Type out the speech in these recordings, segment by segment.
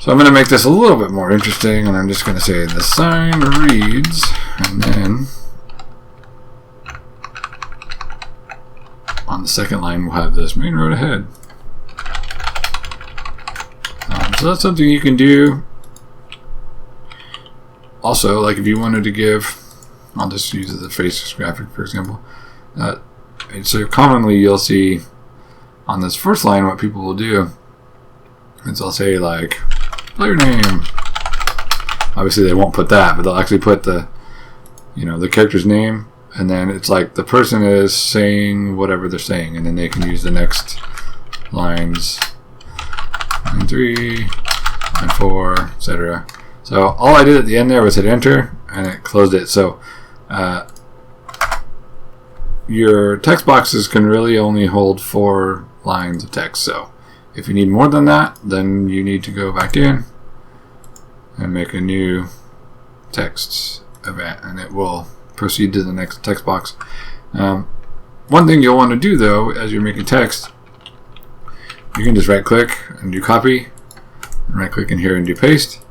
So I'm going to make this a little bit more interesting, and I'm just going to say the sign reads, and then on the second line we'll have this main road ahead. So that's something you can do. Also, like if you wanted to give, I'll just use the face graphic for example. So commonly you'll see on this first line what people will do is they'll say like player name. Obviously they won't put that, but they'll actually put the the character's name, and then it's like the person is saying whatever they're saying, and then they can use the next lines, line 3, line 4, etc. So all I did at the end there was hit enter, and it closed it. So your text boxes can really only hold 4 lines of text. So if you need more than that, then you need to go back in and make a new text event, and it will proceed to the next text box. One thing you'll want to do though, as you're making text, you can just right click and do copy, and right click in here and do paste.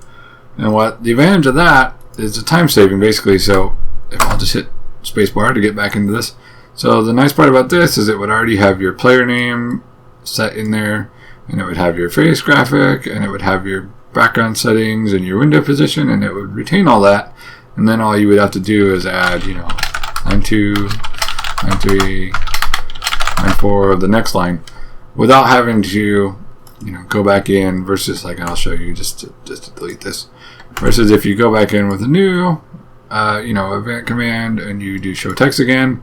And what the advantage of that is the time saving basically. So if I'll just hit spacebar to get back into this. So the nice part about this is it would already have your player name set in there, and it would have your face graphic, and it would have your background settings and your window position, and it would retain all that. And then all you would have to do is add, line 2, line 3, line 4 of the next line, without having to, go back in. Versus, like I'll show you just to delete this. Versus if you go back in with a new, event command and you do show text again,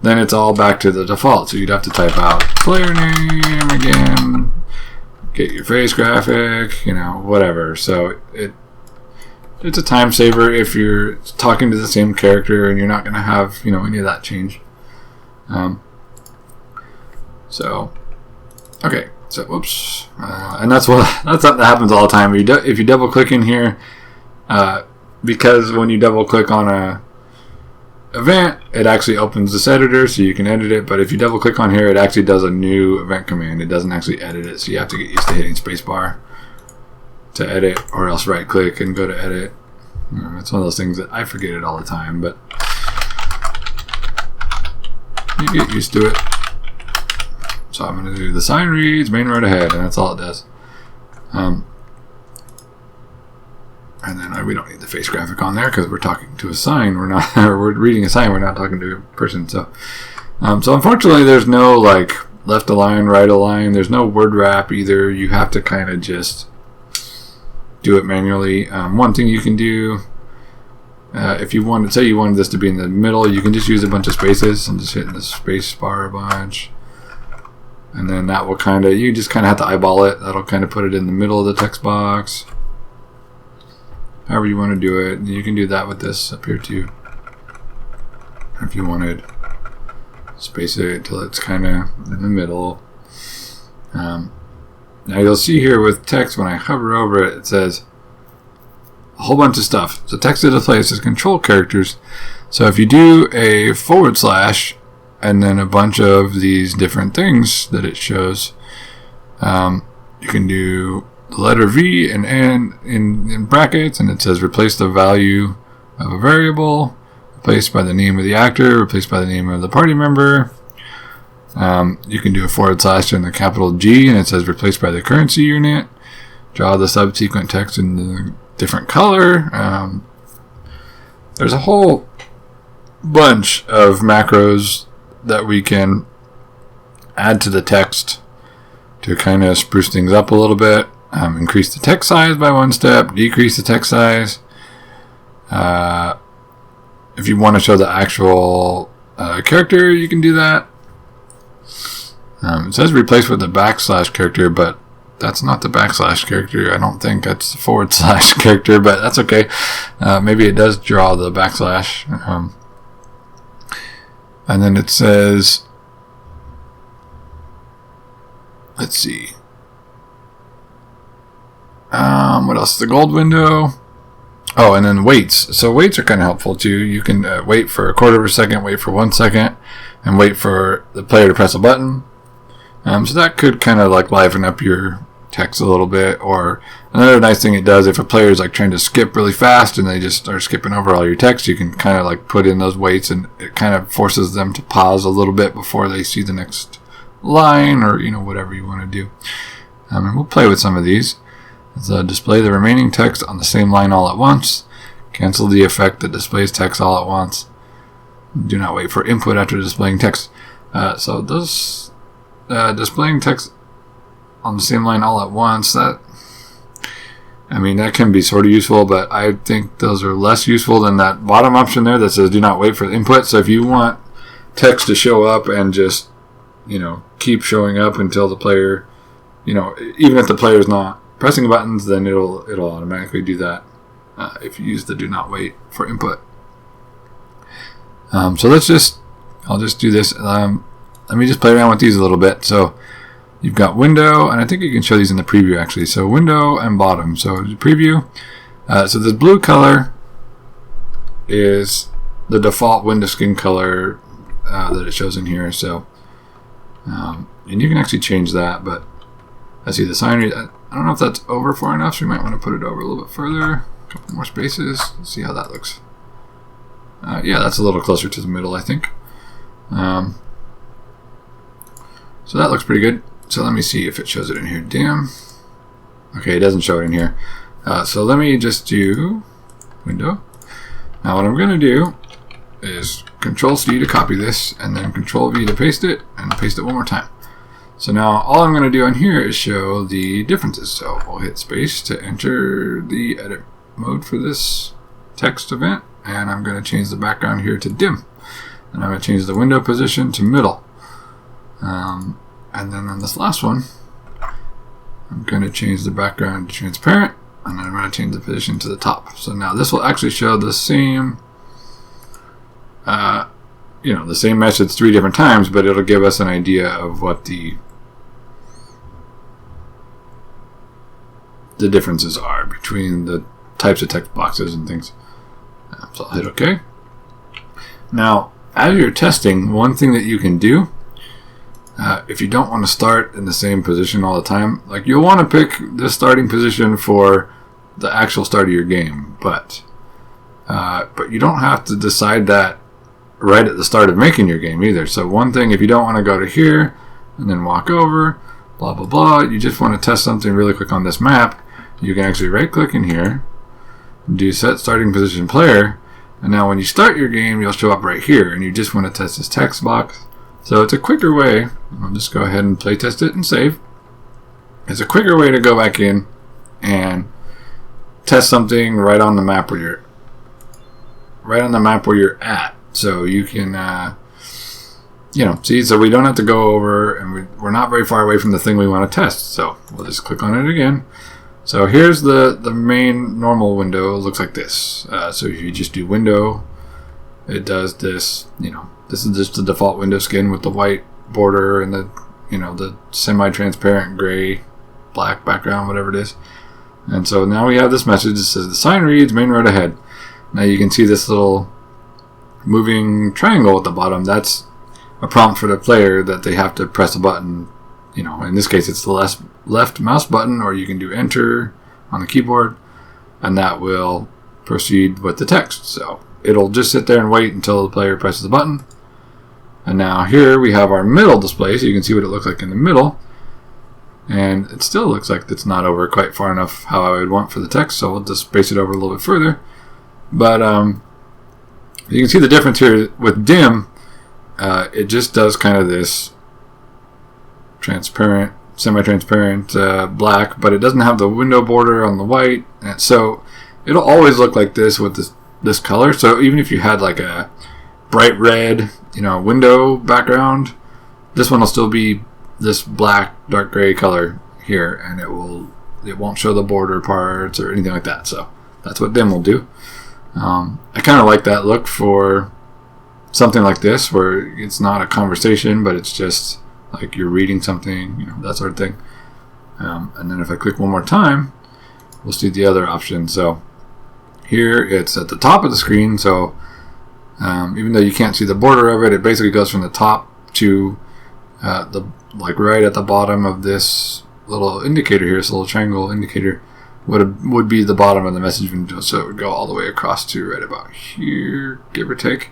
then it's all back to the default. So you'd have to type out player name again, get your face graphic, whatever. So it's a time saver if you're talking to the same character and you're not going to have, any of that change. Okay. So, whoops. And that's something that happens all the time. If you double click in here, because when you double click on a event, it actually opens this editor so you can edit it. But if you double click on here, it actually does a new event command. It doesn't actually edit it, so you have to get used to hitting spacebar to edit, or else right click and go to edit. It's one of those things that I forget it all the time, but you get used to it. So I'm going to do the sign reads main road ahead, and that's all it does. And then we don't need the face graphic on there because we're talking to a sign. We're not. We're reading a sign. We're not talking to a person. So unfortunately, there's no like left align, right align. There's no word wrap either. You have to kind of just do it manually. One thing you can do, if you wanted, say you wanted this to be in the middle, you can just use a bunch of spaces and just hit the space bar a bunch. And then that will you just kind of have to eyeball it. That'll kind of put it in the middle of the text box. However you want to do it. You can do that with this up here too. If you wanted, space it until it's kind of in the middle. Now you'll see here with text, when I hover over it, it says a whole bunch of stuff. So text is placed as control characters. So if you do a / and then a bunch of these different things that it shows, you can do the letter V and N in brackets, and it says replace the value of a variable, replaced by the name of the actor, replaced by the name of the party member. You can do a / and the capital G, and it says replaced by the currency unit. Draw the subsequent text in the different color. There's a whole bunch of macros that we can add to the text to kind of spruce things up a little bit. Increase the text size by 1 step, decrease the text size. If you want to show the actual character, you can do that. It says replace with the / character, but that's not the / character. I don't think that's the / character, but that's okay. Maybe it does draw the /. And then it says, let's see. What else? The gold window. Oh, and then waits. So waits are kind of helpful too. You can wait for a quarter of a second, wait for 1 second, and wait for the player to press a button. So that could kind of like liven up your text a little bit. Or another nice thing it does, if a player is like trying to skip really fast and they just start skipping over all your text, you can kind of like put in those weights, and it kind of forces them to pause a little bit before they see the next line, or whatever you want to do. And we'll play with some of these. So display the remaining text on the same line all at once. Cancel the effect that displays text all at once. Do not wait for input after displaying text. So those displaying text on the same line all at once, that can be sort of useful, but I think those are less useful than that bottom option there that says do not wait for the input. So if you want text to show up and just keep showing up until the player, even if the player is not pressing buttons, then it'll automatically do that if you use the do not wait for input. So I'll just do this. Let me just play around with these a little bit. So you've got window, and I think you can show these in the preview actually. So window and bottom. So preview. So this blue color is the default window skin color that it shows in here. So and you can actually change that, but I see the sign read. I don't know if that's over far enough, so we might want to put it over a little bit further. A couple more spaces. Let's see how that looks. Yeah, that's a little closer to the middle, I think. So that looks pretty good. So let me see if it shows it in here. Damn. Okay, it doesn't show it in here. So let me just do window. Now what I'm going to do is Control-C to copy this, and then Control-V to paste it, and paste it one more time. So now all I'm going to do on here is show the differences. So we'll hit space to enter the edit mode for this text event, and I'm going to change the background here to dim, and I'm going to change the window position to middle, and then on this last one I'm going to change the background to transparent, and then I'm going to change the position to the top. So now this will actually show the same the same message 3 different times, but it'll give us an idea of what the differences are between the types of text boxes and things. So I'll hit OK. Now, as you're testing, one thing that you can do, if you don't want to start in the same position all the time, like you'll want to pick the starting position for the actual start of your game, but you don't have to decide that right at the start of making your game either. So one thing, if you don't want to go to here and then walk over, blah blah blah, you just want to test something really quick on this map, you can actually right click in here, do set starting position player, and now when you start your game you'll show up right here, and you just want to test this text box. So it's a quicker way, I'll just go ahead and play test it and save. It's a quicker way to go back in and test something right on the map where you're at. So you can, see, so we don't have to go over, and we're not very far away from the thing we want to test. So we'll just click on it again. So here's the main normal window. It looks like this. So if you just do window, it does this, this is just the default window skin with the white border and the semi-transparent gray, black background, whatever it is. And so now we have this message that says the sign reads main road ahead. Now you can see this little moving triangle at the bottom. That's a prompt for the player that they have to press a button. In this case it's the left mouse button, or you can do enter on the keyboard, and that will proceed with the text. So it'll just sit there and wait until the player presses the button. And now here we have our middle display, so you can see what it looks like in the middle, and it still looks like it's not over quite far enough how I would want for the text, so we'll just space it over a little bit further. But you can see the difference here with dim. It just does kind of this transparent, semi-transparent black, but it doesn't have the window border on the white, and so it'll always look like this with this color. So even if you had like a bright red window background, this one will still be this black dark gray color here, and it won't show the border parts or anything like that. So that's what dim will do. I kind of like that look for something like this, where it's not a conversation, but it's just like you're reading something, that sort of thing. And then if I click one more time, we'll see the other option. So here it's at the top of the screen, so even though you can't see the border of it, it basically goes from the top to right at the bottom of this little indicator here, this little triangle indicator, would be the bottom of the message window, so it would go all the way across to right about here, give or take.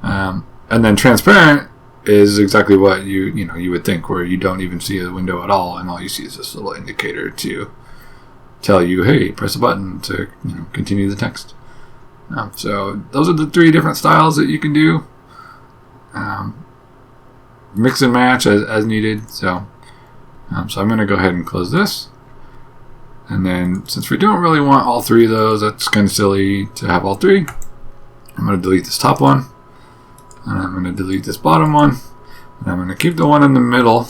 And then transparent is exactly what you would think, where you don't even see the window at all, and all you see is this little indicator to tell you, hey, press a button to continue the text. So those are the 3 different styles that you can do. Mix and match as needed. So I'm going to go ahead and close this. And then, since we don't really want all 3 of those, that's kind of silly to have all 3. I'm going to delete this top one. And I'm going to delete this bottom one. And I'm going to keep the one in the middle.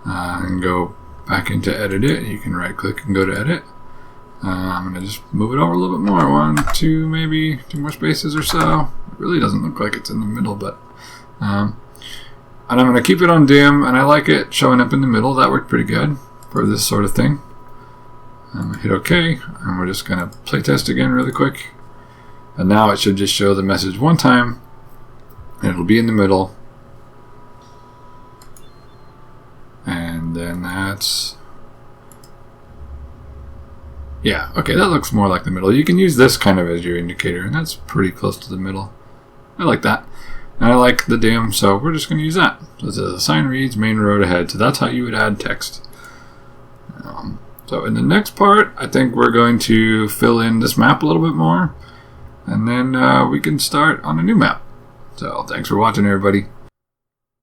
And go back into edit it. You can right click and go to edit. I'm going to just move it over a little bit more. 1, 2, maybe 2 more spaces or so. It really doesn't look like it's in the middle, but... and I'm going to keep it on dim, and I like it showing up in the middle. That worked pretty good for this sort of thing. I'm going to hit OK, and we're just going to play test again really quick. And now it should just show the message one time, and it'll be in the middle. And then that's... yeah, okay, that looks more like the middle. You can use this kind of as your indicator, and that's pretty close to the middle. I like that. And I like the dim, so we're just going to use that. So it says the sign reads main road ahead. So that's how you would add text. So in the next part, I think we're going to fill in this map a little bit more. And then we can start on a new map. So thanks for watching, everybody.